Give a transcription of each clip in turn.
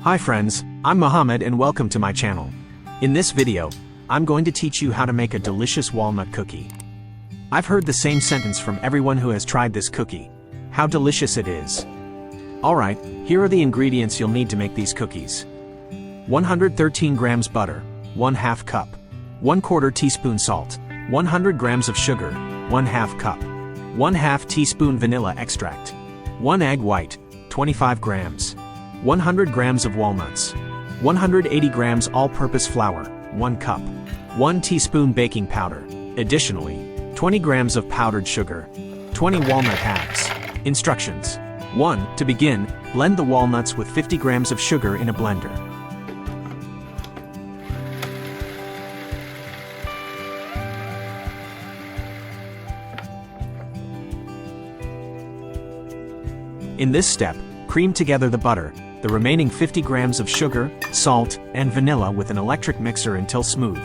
Hi friends, I'm Mohammed and welcome to my channel. In this video, I'm going to teach you how to make a delicious walnut cookie. I've heard the same sentence from everyone who has tried this cookie. How delicious it is. Alright, here are the ingredients you'll need to make these cookies. 113 grams butter, 1/2 cup. 1/4 teaspoon salt, 100 grams of sugar, 1/2 cup. 1/2 teaspoon vanilla extract. 1 egg white, 25 grams. 100 grams of walnuts. 180 grams all-purpose flour, 1 cup. 1 teaspoon baking powder. Additionally, 20 grams of powdered sugar. 20 walnut halves. Instructions. 1. To begin, blend the walnuts with 50 grams of sugar in a blender. In this step, cream together the butter, the remaining 50 grams of sugar, salt, and vanilla with an electric mixer until smooth.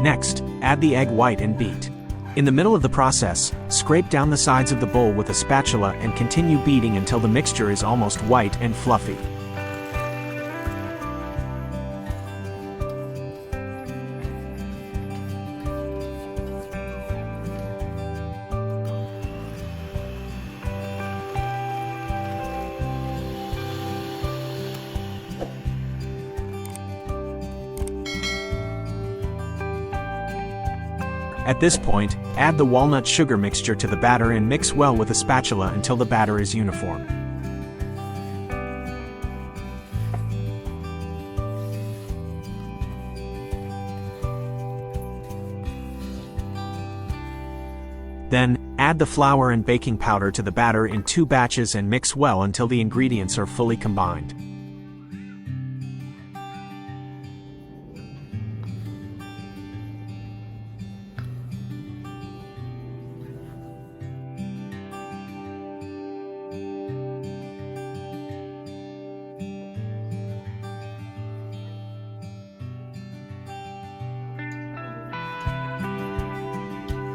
Next, add the egg white and beat. In the middle of the process, scrape down the sides of the bowl with a spatula and continue beating until the mixture is almost white and fluffy. At this point, add the walnut sugar mixture to the batter and mix well with a spatula until the batter is uniform. Then, add the flour and baking powder to the batter in 2 batches and mix well until the ingredients are fully combined.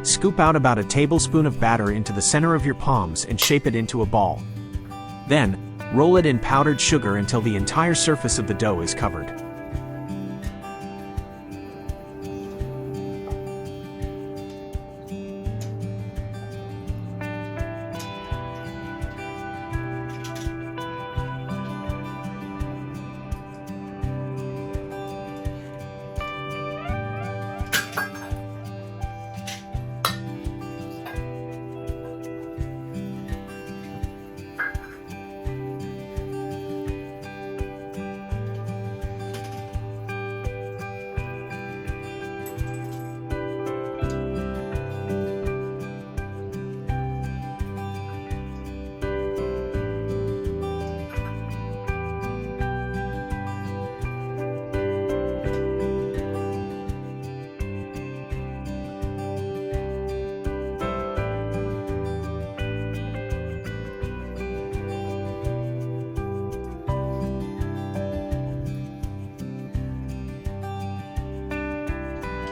Scoop out about a tablespoon of batter into the center of your palms and shape it into a ball. Then, roll it in powdered sugar until the entire surface of the dough is covered.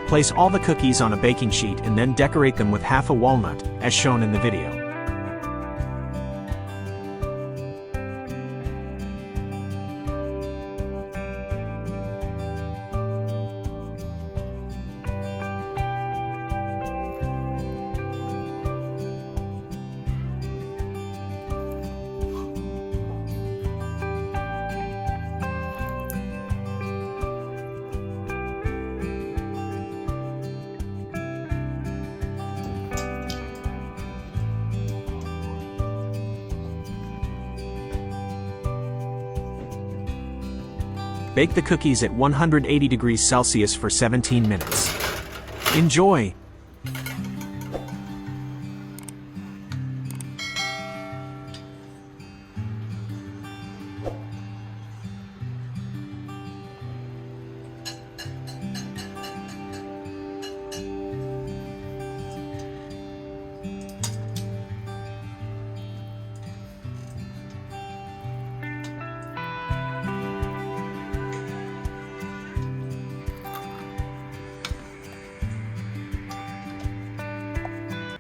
Place all the cookies on a baking sheet and then decorate them with half a walnut, as shown in the video. Bake the cookies at 180 degrees Celsius for 17 minutes. Enjoy!